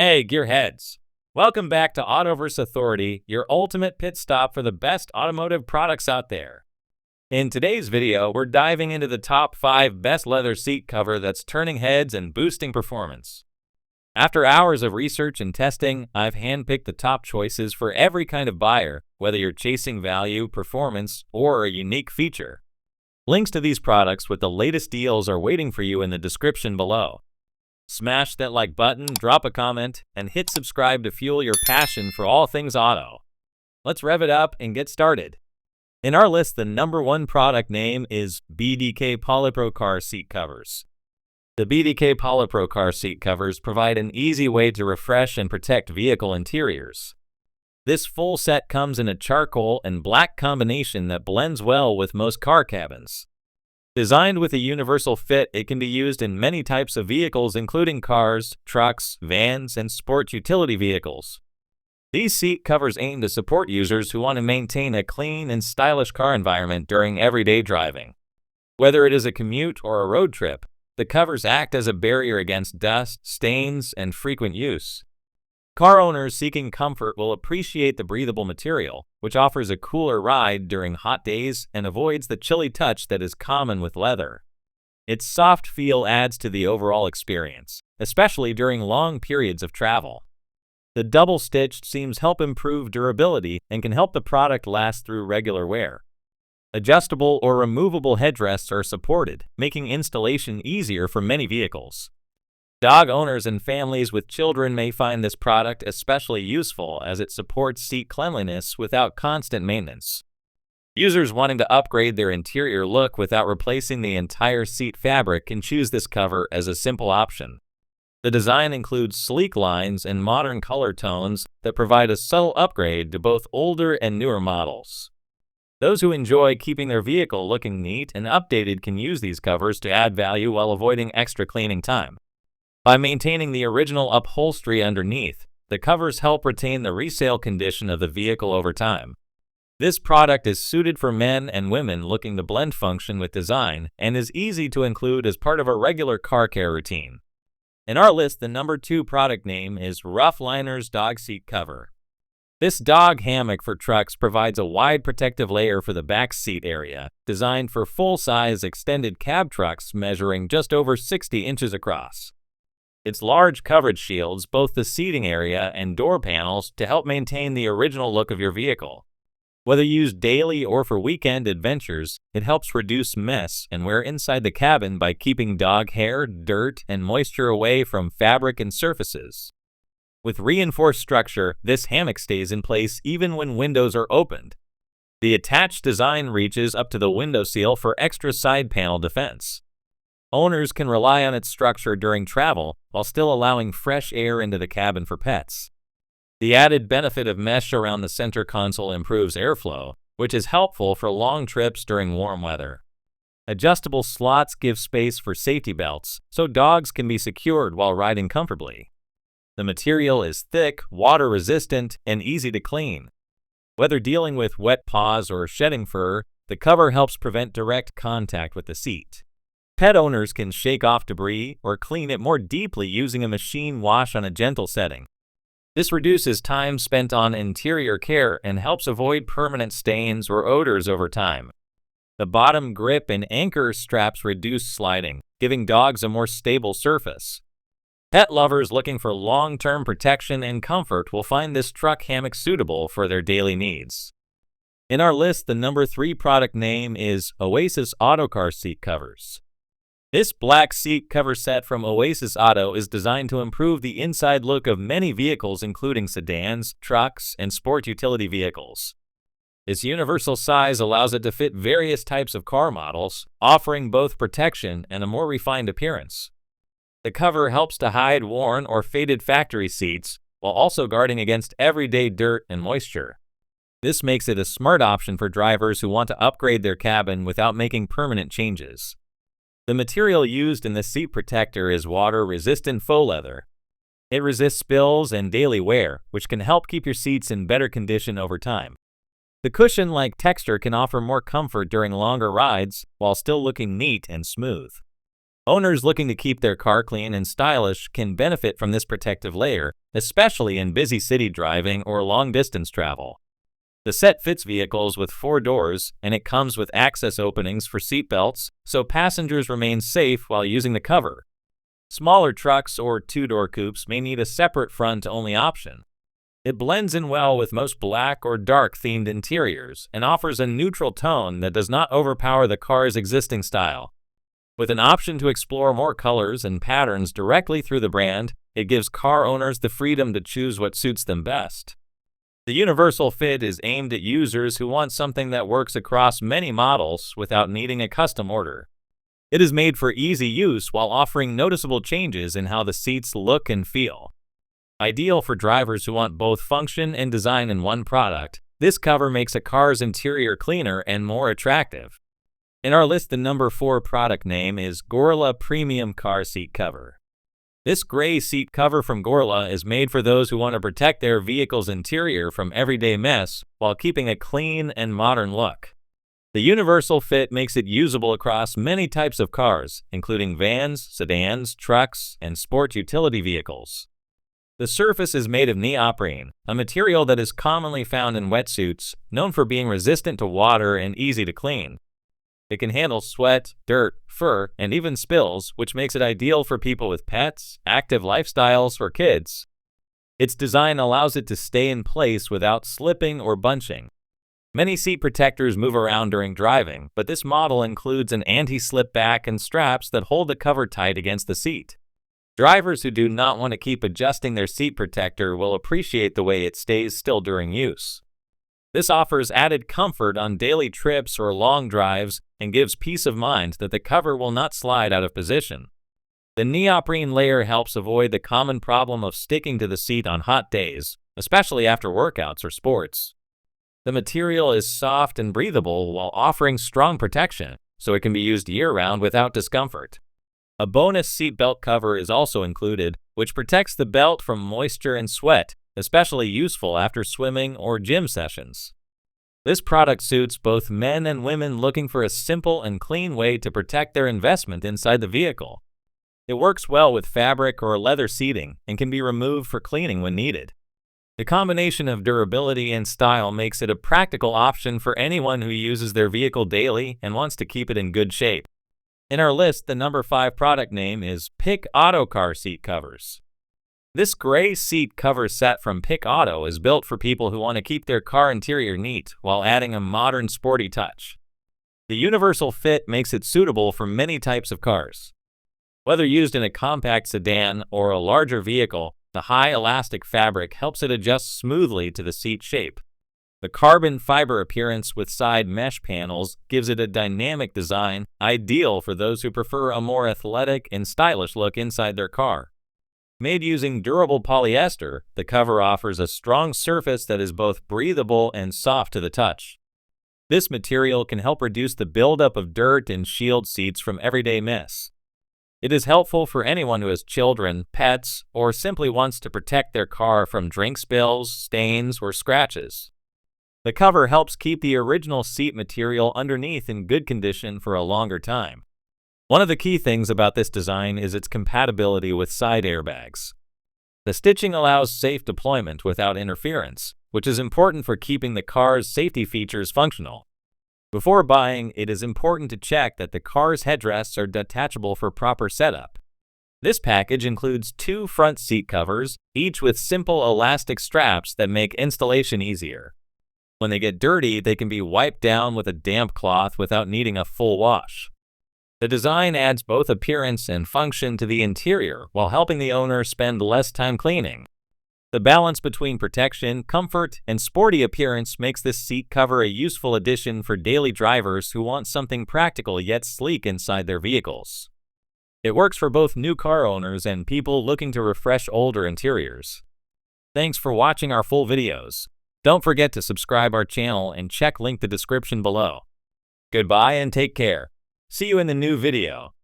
Hey, gearheads! Welcome back to Autoverse Authority, your ultimate pit stop for the best automotive products out there. In today's video, we're diving into the top 5 best leather seat cover that's turning heads and boosting performance. After hours of research and testing, I've handpicked the top choices for every kind of buyer, whether you're chasing value, performance, or a unique feature. Links to these products with the latest deals are waiting for you in the description below. Smash that like button, drop a comment, and hit subscribe to fuel your passion for all things auto. Let's rev it up and get started. In our list, the number 1 product name is BDK PolyPro car seat covers. The BDK PolyPro car seat covers provide an easy way to refresh and protect vehicle interiors. This full set comes in a charcoal and black combination that blends well with most car cabins. Designed with a universal fit, it can be used in many types of vehicles including cars, trucks, vans, and sport utility vehicles. These seat covers aim to support users who want to maintain a clean and stylish car environment during everyday driving. Whether it is a commute or a road trip, the covers act as a barrier against dust, stains, and frequent use. Car owners seeking comfort will appreciate the breathable material, which offers a cooler ride during hot days and avoids the chilly touch that is common with leather. Its soft feel adds to the overall experience, especially during long periods of travel. The double-stitched seams help improve durability and can help the product last through regular wear. Adjustable or removable headrests are supported, making installation easier for many vehicles. Dog owners and families with children may find this product especially useful as it supports seat cleanliness without constant maintenance. Users wanting to upgrade their interior look without replacing the entire seat fabric can choose this cover as a simple option. The design includes sleek lines and modern color tones that provide a subtle upgrade to both older and newer models. Those who enjoy keeping their vehicle looking neat and updated can use these covers to add value while avoiding extra cleaning time. By maintaining the original upholstery underneath, the covers help retain the resale condition of the vehicle over time. This product is suited for men and women looking to blend function with design and is easy to include as part of a regular car care routine. In our list, the number 2 product name is Ruff Liner's Dog Seat Cover. This dog hammock for trucks provides a wide protective layer for the back seat area, designed for full-size extended cab trucks measuring just over 60 inches across. Its large coverage shields both the seating area and door panels to help maintain the original look of your vehicle. Whether used daily or for weekend adventures, it helps reduce mess and wear inside the cabin by keeping dog hair, dirt, and moisture away from fabric and surfaces. With reinforced structure, this hammock stays in place even when windows are opened. The attached design reaches up to the window sill for extra side panel defense. Owners can rely on its structure during travel while still allowing fresh air into the cabin for pets. The added benefit of mesh around the center console improves airflow, which is helpful for long trips during warm weather. Adjustable slots give space for safety belts, so dogs can be secured while riding comfortably. The material is thick, water-resistant, and easy to clean. Whether dealing with wet paws or shedding fur, the cover helps prevent direct contact with the seat. Pet owners can shake off debris or clean it more deeply using a machine wash on a gentle setting. This reduces time spent on interior care and helps avoid permanent stains or odors over time. The bottom grip and anchor straps reduce sliding, giving dogs a more stable surface. Pet lovers looking for long-term protection and comfort will find this truck hammock suitable for their daily needs. In our list, the number 3 product name is OASIS Autocar Seat Covers. This black seat cover set from OASIS Auto is designed to improve the inside look of many vehicles including sedans, trucks, and sport utility vehicles. Its universal size allows it to fit various types of car models, offering both protection and a more refined appearance. The cover helps to hide worn or faded factory seats while also guarding against everyday dirt and moisture. This makes it a smart option for drivers who want to upgrade their cabin without making permanent changes. The material used in the seat protector is water-resistant faux leather. It resists spills and daily wear, which can help keep your seats in better condition over time. The cushion-like texture can offer more comfort during longer rides while still looking neat and smooth. Owners looking to keep their car clean and stylish can benefit from this protective layer, especially in busy city driving or long-distance travel. The set fits vehicles with 4 doors, and it comes with access openings for seat belts, so passengers remain safe while using the cover. Smaller trucks or 2-door coupes may need a separate front-only option. It blends in well with most black or dark-themed interiors and offers a neutral tone that does not overpower the car's existing style. With an option to explore more colors and patterns directly through the brand, it gives car owners the freedom to choose what suits them best. The universal fit is aimed at users who want something that works across many models without needing a custom order. It is made for easy use while offering noticeable changes in how the seats look and feel. Ideal for drivers who want both function and design in one product, this cover makes a car's interior cleaner and more attractive. In our list, the number 4 product name is Gorla Premium Car Seat Cover. This gray seat cover from Gorla is made for those who want to protect their vehicle's interior from everyday mess while keeping a clean and modern look. The universal fit makes it usable across many types of cars, including vans, sedans, trucks, and sport utility vehicles. The surface is made of neoprene, a material that is commonly found in wetsuits, known for being resistant to water and easy to clean. It can handle sweat, dirt, fur, and even spills, which makes it ideal for people with pets, active lifestyles, or kids. Its design allows it to stay in place without slipping or bunching. Many seat protectors move around during driving, but this model includes an anti-slip back and straps that hold the cover tight against the seat. Drivers who do not want to keep adjusting their seat protector will appreciate the way it stays still during use. This offers added comfort on daily trips or long drives and gives peace of mind that the cover will not slide out of position. The neoprene layer helps avoid the common problem of sticking to the seat on hot days, especially after workouts or sports. The material is soft and breathable while offering strong protection, so it can be used year-round without discomfort. A bonus seat belt cover is also included, which protects the belt from moisture and sweat, especially useful after swimming or gym sessions. This product suits both men and women looking for a simple and clean way to protect their investment inside the vehicle. It works well with fabric or leather seating and can be removed for cleaning when needed. The combination of durability and style makes it a practical option for anyone who uses their vehicle daily and wants to keep it in good shape. In our list, the number 5 product name is Pick Auto Car Seat Covers. This gray seat cover set from Pick Auto is built for people who want to keep their car interior neat while adding a modern sporty touch. The universal fit makes it suitable for many types of cars. Whether used in a compact sedan or a larger vehicle, the high elastic fabric helps it adjust smoothly to the seat shape. The carbon fiber appearance with side mesh panels gives it a dynamic design, ideal for those who prefer a more athletic and stylish look inside their car. Made using durable polyester, the cover offers a strong surface that is both breathable and soft to the touch. This material can help reduce the buildup of dirt and shield seats from everyday mess. It is helpful for anyone who has children, pets, or simply wants to protect their car from drink spills, stains, or scratches. The cover helps keep the original seat material underneath in good condition for a longer time. One of the key things about this design is its compatibility with side airbags. The stitching allows safe deployment without interference, which is important for keeping the car's safety features functional. Before buying, it is important to check that the car's headrests are detachable for proper setup. This package includes 2 front seat covers, each with simple elastic straps that make installation easier. When they get dirty, they can be wiped down with a damp cloth without needing a full wash. The design adds both appearance and function to the interior while helping the owner spend less time cleaning. The balance between protection, comfort, and sporty appearance makes this seat cover a useful addition for daily drivers who want something practical yet sleek inside their vehicles. It works for both new car owners and people looking to refresh older interiors. Thanks for watching our full videos. Don't forget to subscribe our channel and check link the description below. Goodbye and take care. See you in the new video.